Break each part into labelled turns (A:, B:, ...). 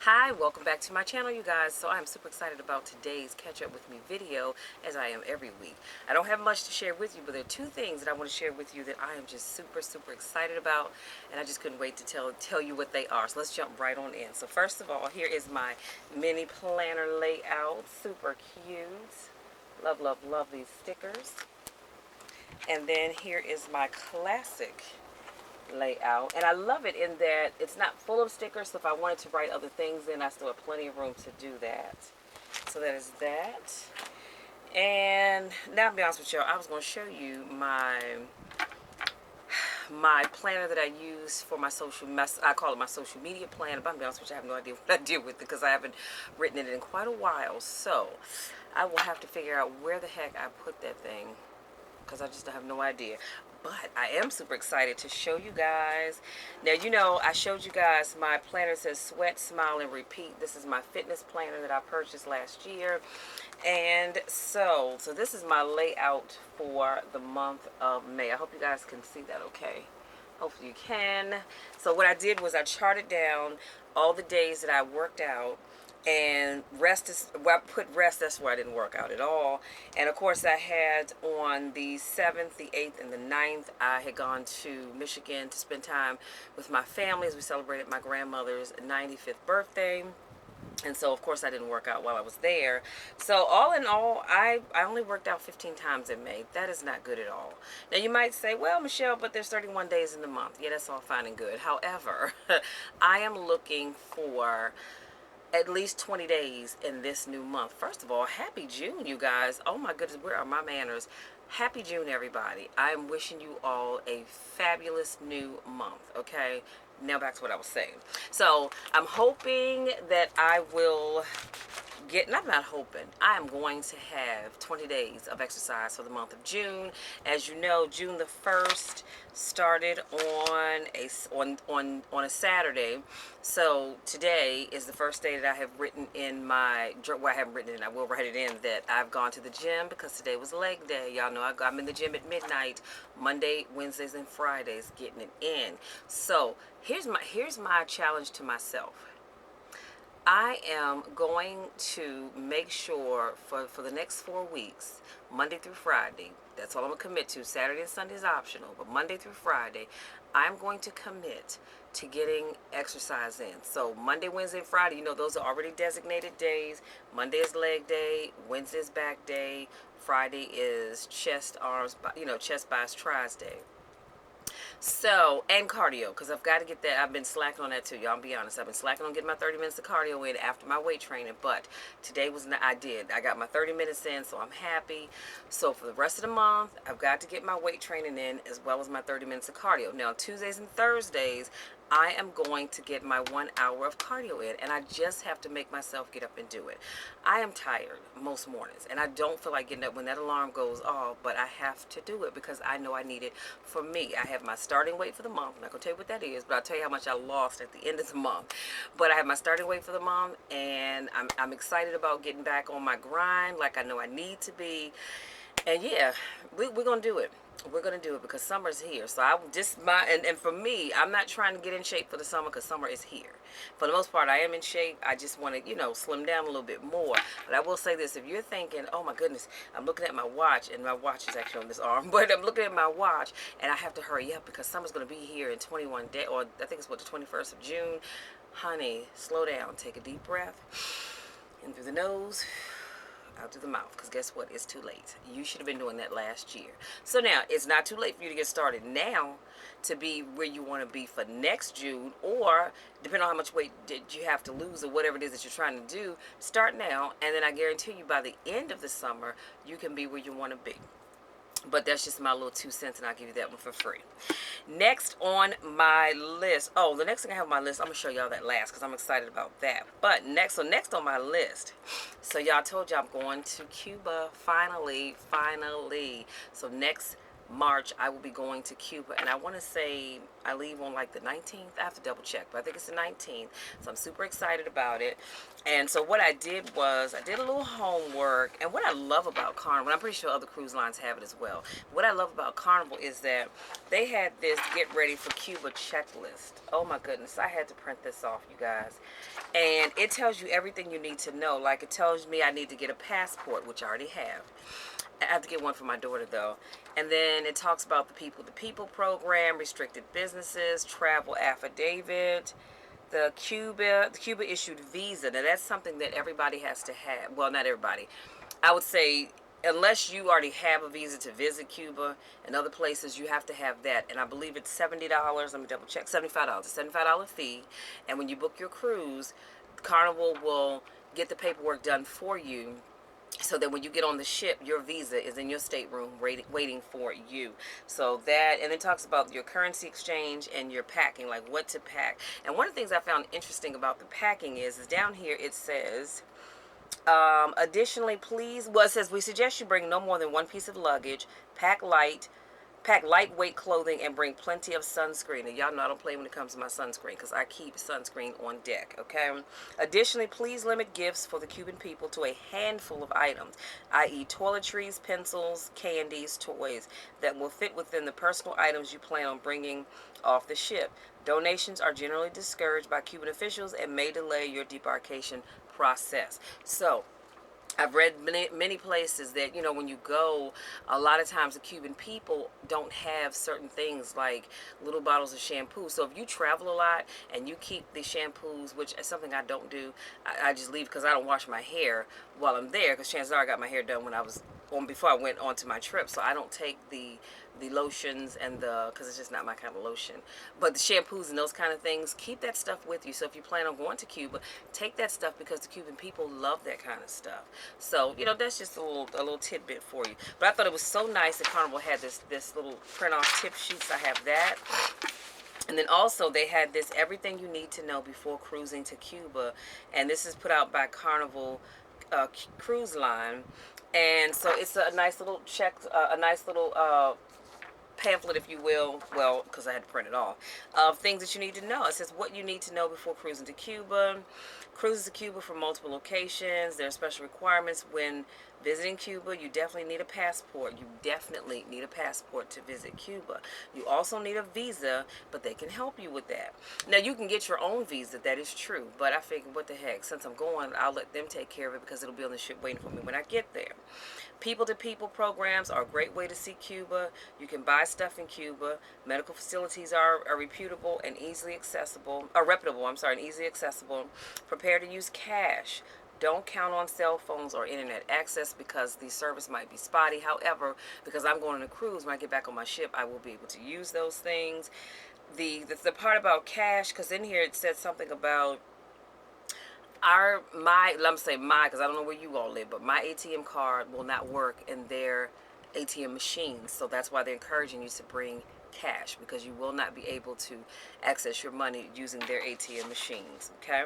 A: Hi, welcome back to my channel, you guys. So I'm super excited about today's catch up with me video, as I am every week. I don't have much to share with you, but there are two things that I want to share with you that I am just super excited about, and I just couldn't wait to tell you what they are. So let's jump right on in. So first of all, here is my mini planner layout. Super cute. Love these stickers. And then here is my classic layout, and I love it in that it's not full of stickers, so if I wanted to write other things in, I still have plenty of room to do that. So that is that. And now, to be honest with y'all, I was going to show you my planner that I use for my I call it my social media plan, but I'm be honest with you, I have no idea what I do with it because I haven't written it in quite a while. So I will have to figure out where the heck I put that thing, because I just have no idea. But I am super excited to show you guys. Now, you know, I showed you guys my planner. It says Sweat, Smile, and Repeat. This is my fitness planner that I purchased last year. And so this is my layout for the month of May. I hope you guys can see that okay. Hopefully you can. So what I did was I charted down all the days that I worked out, and rest is where I put rest. That's where I didn't work out at all. And of course I had on the 7th, the 8th, and the 9th, I had gone to Michigan to spend time with my family as we celebrated my grandmother's 95th birthday. And so of course I didn't work out while I was there. So all in all, I only worked out 15 times in May. That is not good at all. Now you might say, well, Michelle, but there's 31 days in the month. Yeah, that's all fine and good. However, I am looking for at least 20 days in this new month. First of all, happy June, you guys. Oh my goodness, where are my manners? Happy June, everybody. I am wishing you all a fabulous new month, okay? Now back to what I was saying. So I'm hoping that I will I'm not hoping, I am going to have 20 days of exercise for the month of June. As you know, June the 1st started on a Saturday. So today is the first day that I have written in my, well, I haven't written it in, I will write it in, that I've gone to the gym, because today was leg day. Y'all know I'm in the gym at midnight, Monday, Wednesdays, and Fridays, getting it in. So here's my challenge to myself. I am going to make sure for the next 4 weeks, Monday through Friday, that's all I'm going to commit to. Saturday and Sunday is optional, but Monday through Friday, I'm going to commit to getting exercise in. So Monday, Wednesday, and Friday, you know, those are already designated days. Monday is leg day, Wednesday is back day, Friday is chest, arms, chest, biceps, tries day. So, and cardio, because I've got to get that. I've been slacking on that too, y'all. I'll be honest. I've been slacking on getting my 30 minutes of cardio in after my weight training. But today I got my 30 minutes in, so I'm happy. So for the rest of the month, I've got to get my weight training in as well as my 30 minutes of cardio. Now, Tuesdays and Thursdays, I am going to get my 1 hour of cardio in, and I just have to make myself get up and do it. I am tired most mornings, and I don't feel like getting up when that alarm goes off, but I have to do it because I know I need it for me. I have my starting weight for the month. I'm not going to tell you what that is, but I'll tell you how much I lost at the end of the month. But I have my starting weight for the month, and I'm excited about getting back on my grind like I know I need to be. And yeah, we're going to do it. We're going to do it because summer's here. So and for me, I'm not trying to get in shape for the summer because summer is here. For the most part, I am in shape. I just want to, slim down a little bit more. But I will say this. If you're thinking, oh my goodness, I'm looking at my watch, and my watch is actually on this arm, but I'm looking at my watch and I have to hurry up because summer's going to be here in 21 days, or I think it's the 21st of June. Honey, slow down. Take a deep breath in through the nose, out through the mouth, because guess what? It's too late. You should have been doing that last year. So now, it's not too late for you to get started now to be where you want to be for next June, or depending on how much weight did you have to lose or whatever it is that you're trying to do, start now, and then I guarantee you by the end of the summer, you can be where you want to be. But that's just my little 2 cents, and I'll give you that one for free. Next on my list, the next thing I have on my list, I'm going to show y'all that last because I'm excited about that. But next on my list, so y'all, told you I'm going to Cuba, finally. So next March, I will be going to Cuba, and I want to say I leave on like the 19th. I have to double check, but I think it's the 19th. So I'm super excited about it. And so what I did was I did a little homework, and what I love about Carnival, I'm pretty sure other cruise lines have it as well. What I love about Carnival is that they had this get ready for Cuba checklist. Oh my goodness, I had to print this off, you guys. And it tells you everything you need to know. Like, it tells me I need to get a passport, which I already have. I have to get one for my daughter, though. And then it talks about the People to People program, restricted businesses, travel affidavit, the Cuba issued visa. Now, that's something that everybody has to have. Well, not everybody. I would say, unless you already have a visa to visit Cuba and other places, you have to have that. And I believe it's $70. Let me double check. $75. A $75 fee. And when you book your cruise, Carnival will get the paperwork done for you, so that when you get on the ship, your visa is in your stateroom waiting for you. So that, and it talks about your currency exchange and your packing, like what to pack. And one of the things I found interesting about the packing is down here it says, additionally, please, well, it says, we suggest you bring no more than one piece of luggage, pack lightweight clothing, and bring plenty of sunscreen. And y'all know I don't play when it comes to my sunscreen, because I keep sunscreen on deck, okay? Additionally, please limit gifts for the Cuban people to a handful of items, i.e. toiletries, pencils, candies, toys, that will fit within the personal items you plan on bringing off the ship. Donations are generally discouraged by Cuban officials and may delay your debarkation process. So, I've read many places that, when you go, a lot of times the Cuban people don't have certain things like little bottles of shampoo. So if you travel a lot and you keep the shampoos, which is something I don't do, I just leave because I don't wash my hair while I'm there, because chances are I got my hair done when I was before I went on to my trip. So I don't take the lotions and because it's just not my kind of lotion, but the shampoos and those kind of things, keep that stuff with you. So if you plan on going to Cuba, take that stuff, because the Cuban people love that kind of stuff. So that's just a little tidbit for you. But I thought it was so nice that Carnival had this little print off tip sheets. I have that. And then also they had this everything you need to know before cruising to Cuba, and this is put out by Carnival Cruise Line. And so it's a nice little pamphlet, if you will, well, because I had to print it off, of things that you need to know. It says what you need to know before cruising to Cuba. Cruises to Cuba from multiple locations. There are special requirements when visiting Cuba. You definitely need a passport. You definitely need a passport to visit Cuba. You also need a visa, but they can help you with that. Now, you can get your own visa, that is true, but I figured, what the heck, since I'm going, I'll let them take care of it, because it'll be on the ship waiting for me when I get there. People-to-people programs are a great way to see Cuba. You can buy stuff in Cuba. Medical facilities are reputable and easily accessible, or reputable, and easily accessible. Prepare to use cash. Don't count on cell phones or internet access, because the service might be spotty. However, because I'm going on a cruise, when I get back on my ship, I will be able to use those things. The part about cash, because in here it said something about let me say my, because I don't know where you all live, but my ATM card will not work in their ATM machines. So that's why they're encouraging you to bring cash, because you will not be able to access your money using their ATM machines, okay?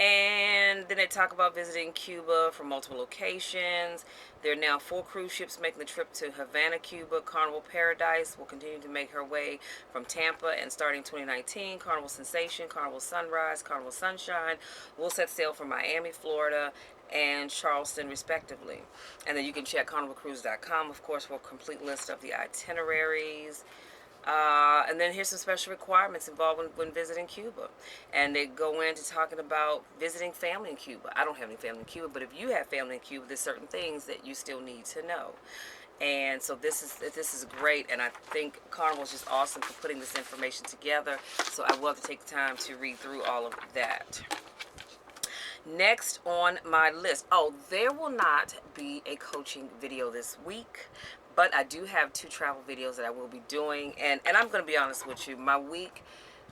A: And then they talk about visiting Cuba from multiple locations. There are now 4 cruise ships making the trip to Havana, Cuba. Carnival Paradise will continue to make her way from Tampa, and starting 2019, Carnival Sensation, Carnival Sunrise, Carnival Sunshine will set sail from Miami, Florida, and Charleston, respectively. And then you can check carnivalcruise.com, of course, for a complete list of the itineraries. And then here's some special requirements involved when visiting Cuba. And they go into talking about visiting family in Cuba. I don't have any family in Cuba, but if you have family in Cuba, there's certain things that you still need to know. And so this is great, and I think Carnival is just awesome for putting this information together. So I will have to take the time to read through all of that. Next on my list, there will not be a coaching video this week, but I do have 2 travel videos that I will be doing, and I'm going to be honest with you, my week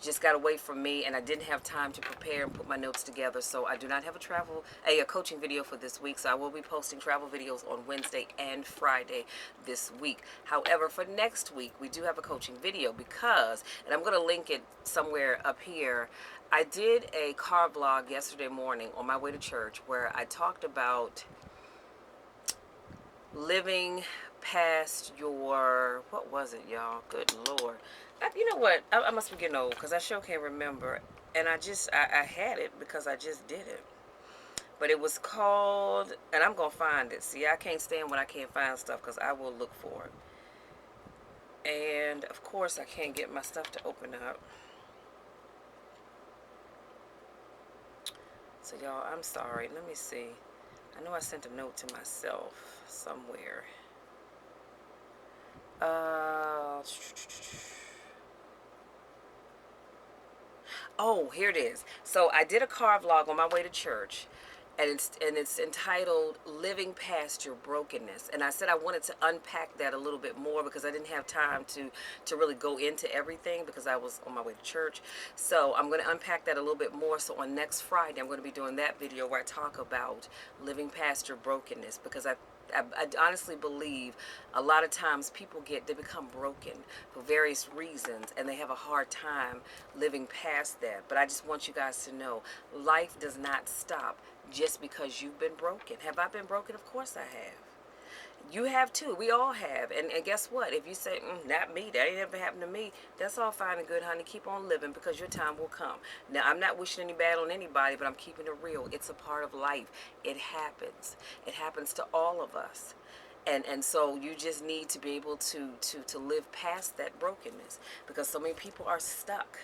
A: just got away from me, and I didn't have time to prepare and put my notes together, so I do not have a coaching video for this week. So I will be posting travel videos on Wednesday and Friday this week. However, for next week, we do have a coaching video, because, and I'm going to link it somewhere up here, I did a car vlog yesterday morning on my way to church, where I talked about living past your, what was it, y'all? Good Lord. You know what? I must be getting old, because I sure can't remember. And I had it because I just did it. But it was called, and I'm going to find it. See, I can't stand when I can't find stuff, because I will look for it. And, of course, I can't get my stuff to open up. So y'all, I'm sorry. Let me see. I know I sent a note to myself somewhere. Uh, oh, here it is. So I did a car vlog on my way to church, and it's entitled "Living Past Your Brokenness." And I said I wanted to unpack that a little bit more because I didn't have time to really go into everything because I was on my way to church. So I'm going to unpack that a little bit more. So on next Friday, I'm going to be doing that video where I talk about living past your brokenness, because I honestly believe a lot of times people they become broken for various reasons, and they have a hard time living past that. But I just want you guys to know, life does not stop just because you've been broken. Have I been broken? Of course I have. You have too. We all have. And guess what? If you say, not me, that ain't ever happened to me, that's all fine and good, honey. Keep on living, because your time will come. Now, I'm not wishing any bad on anybody, but I'm keeping it real. It's a part of life. It happens. It happens to all of us. And so you just need to be able to live past that brokenness, because so many people are stuck.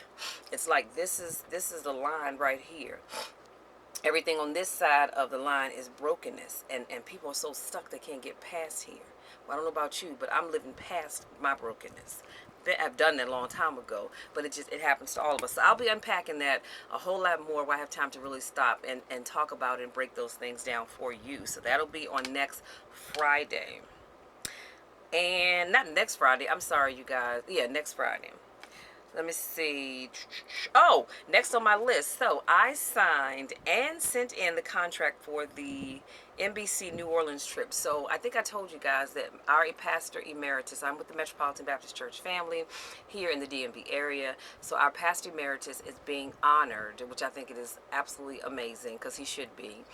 A: It's like this is the line right here. Everything on this side of the line is brokenness, and people are so stuck they can't get past here. Well, I don't know about you, but I'm living past my brokenness. I've done that a long time ago, but it happens to all of us. So I'll be unpacking that a whole lot more when I have time to really stop and talk about it and break those things down for you. So that'll be on next Friday. And not next Friday, I'm sorry, you guys. Yeah, next Friday. Let me see. Oh, next on my list. So I signed and sent in the contract for the NBC New Orleans trip. So I think I told you guys that our pastor emeritus, I'm with the Metropolitan Baptist Church family here in the DMV area. So our pastor emeritus is being honored, which I think it is absolutely amazing, because he should be.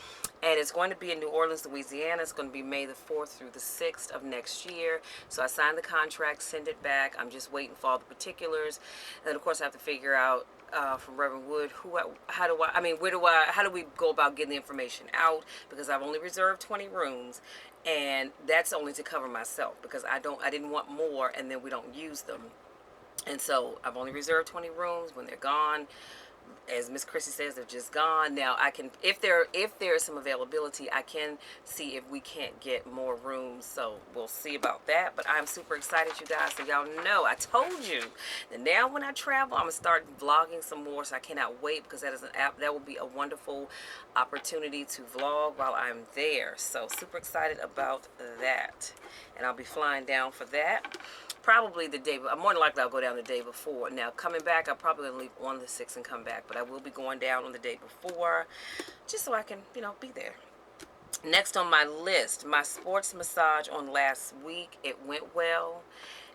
A: And it's going to be in New Orleans, Louisiana. It's going to be May the 4th through the 6th of next year. So I signed the contract, send it back. I'm just waiting for all the particulars. And then, of course, I have to figure out from Reverend Wood how do we go about getting the information out, because I've only reserved 20 rooms, and that's only to cover myself, because I didn't want more and then we don't use them. And so I've only reserved 20 rooms. When they're gone, as Miss Chrissy says, they're just gone. Now I can, if there is some availability, I can see if we can't get more rooms. So we'll see about that. But I'm super excited, you guys. So y'all know, I told you that now when I travel, I'm gonna start vlogging some more. So I cannot wait, because that is an app that will be a wonderful opportunity to vlog while I'm there. So super excited about that, and I'll be flying down for that. Probably the day, more than likely I'll go down the day before. Now coming back, I'm probably gonna leave on the 6th and come back, but I will be going down on the day before, just so I can, be there. Next on my list, my sports massage on last week. It went well.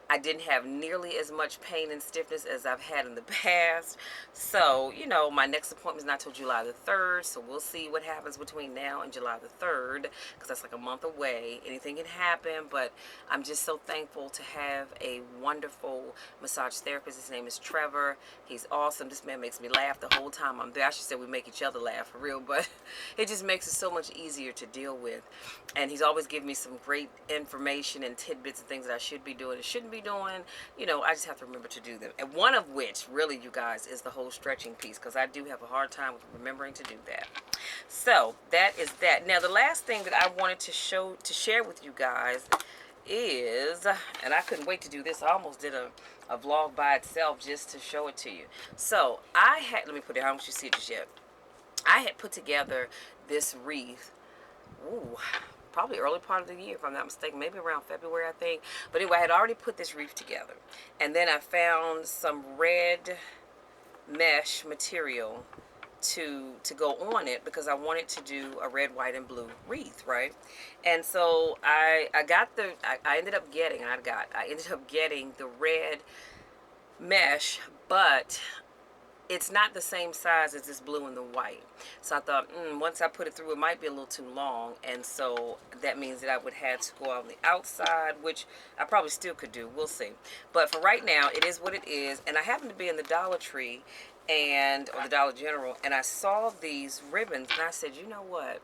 A: I didn't have nearly as much pain and stiffness as I've had in the past. So, my next appointment is not till July the 3rd. So we'll see what happens between now and July the 3rd, because that's like a month away. Anything can happen, but I'm just so thankful to have a wonderful massage therapist. His name is Trevor. He's awesome. This man makes me laugh the whole time I'm there. I should say we make each other laugh for real, but it just makes it so much easier to deal with. And he's always giving me some great information and tidbits and things that I should be doing and shouldn't be doing. I just have to remember to do them. And one of which, really, you guys, is the whole stretching piece, because I do have a hard time with remembering to do that. So that is that. Now, the last thing that I wanted to share with you guys is, and I couldn't wait to do this. I almost did a vlog by itself just to show it to you. So let me put it, I don't want you to see it just yet. I had put together this wreath. Ooh, probably early part of the year, if I'm not mistaken, maybe around February, I think. But anyway, I had already put this wreath together, and then I found some red mesh material to go on it, because I wanted to do a red, white, and blue wreath, right? And so I ended up getting the red mesh, but it's not the same size as this blue and the white. So I thought, once I put it through, it might be a little too long. And so that means that I would have to go on the outside, which I probably still could do. We'll see. But for right now, it is what it is. And I happened to be in the Dollar Tree or the Dollar General, and I saw these ribbons, and I said, you know what?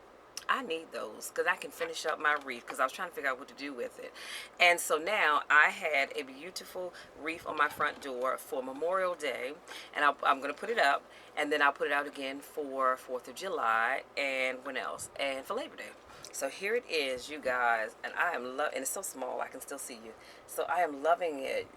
A: I need those because I can finish up my wreath because I was trying to figure out what to do with it. And so now I had a beautiful wreath on my front door for Memorial Day, and I'm going to put it up, and then I'll put it out again for 4th of July, and when else? And for Labor Day. So here it is, you guys, and I am and it's so small I can still see you. So I am loving it.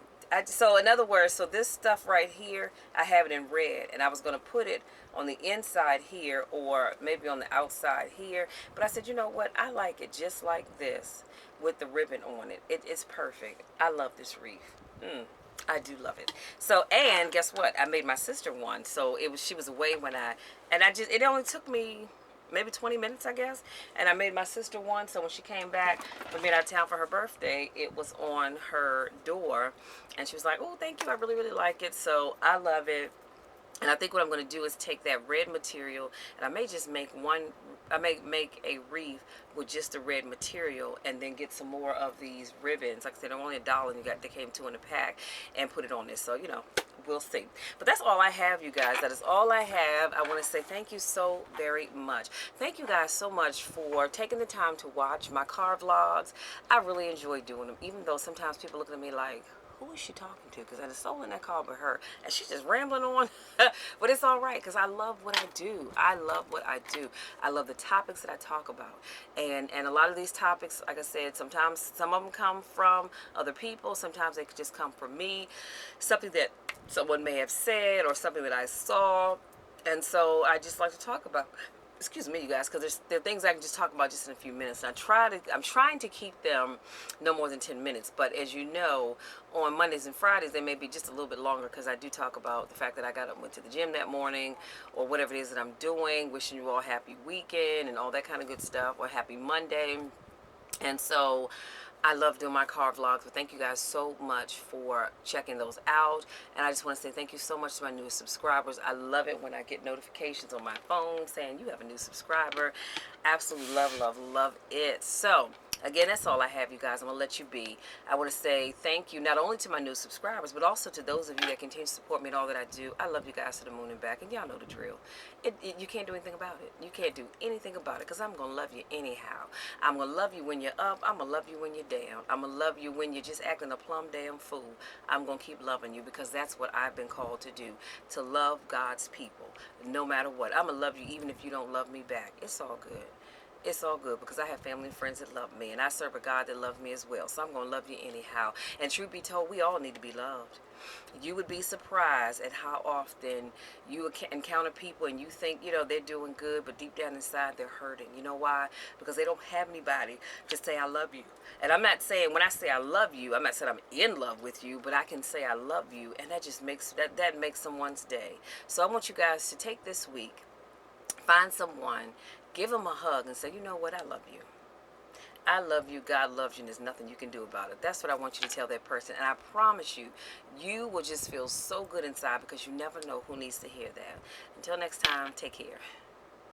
A: So in other words, so this stuff right here, I have it in red, and I was going to put it on the inside here or maybe on the outside here, but I said, you know what, I like it just like this with the ribbon on it. It's perfect. I love this wreath. I do love it. So, and guess what, I made my sister one. So she was away when it only took me maybe 20 minutes, I guess. And I made my sister one, so when she came back from being out of town for her birthday, it was on her door. And she was like, oh, thank you, I really, really like it. So I love it. And I think what I'm going to do is take that red material, and I may just make make a wreath with just the red material, and then get some more of these ribbons. Like I said, they're only $1, and they came 2 in a pack, and put it on this. So, you know, we'll see. But that's all I have, you guys. That is all I have. I want to say thank you so very much. Thank you guys so much for taking the time to watch my car vlogs. I really enjoy doing them, even though sometimes people look at me like, who is she talking to? Because there's someone in that car but her, and she's just rambling on. But it's all right, because I love what I do. I love what I do. I love the topics that I talk about, and a lot of these topics, like I said, sometimes some of them come from other people. Sometimes they could just come from me, something that someone may have said or something that I saw, and so I just like to talk about. Excuse me, you guys, because there are things I can just talk about just in a few minutes. And I'm trying to keep them no more than 10 minutes. But as you know, on Mondays and Fridays, they may be just a little bit longer, because I do talk about the fact that I got up and went to the gym that morning, or whatever it is that I'm doing, wishing you all a happy weekend and all that kind of good stuff, or happy Monday. And so I love doing my car vlogs, but thank you guys so much for checking those out. And I just want to say thank you so much to my newest subscribers. I love it when I get notifications on my phone saying you have a new subscriber. Absolutely love, love, love it. So again, that's all I have, you guys. I'm going to let you be. I want to say thank you not only to my new subscribers, but also to those of you that continue to support me in all that I do. I love you guys to the moon and back, and y'all know the drill. You can't do anything about it. You can't do anything about it, because I'm going to love you anyhow. I'm going to love you when you're up. I'm going to love you when you're down. I'm going to love you when you're just acting a plumb damn fool. I'm going to keep loving you, because that's what I've been called to do, to love God's people, no matter what. I'm going to love you even if you don't love me back. It's all good. It's all good, because I have family and friends that love me, and I serve a God that loves me as well. So I'm going to love you anyhow. And truth be told, we all need to be loved. You would be surprised at how often you encounter people and you think, you know, they're doing good, but deep down inside they're hurting. You know why? Because they don't have anybody to say I love you. And I'm not saying, when I say I love you, I'm not saying I'm in love with you, but I can say I love you, and that just makes that makes someone's day. So I want you guys to take this week, find someone, give them a hug, and say, you know what, I love you. I love you, God loves you, and there's nothing you can do about it. That's what I want you to tell that person. And I promise you, you will just feel so good inside, because you never know who needs to hear that. Until next time, take care.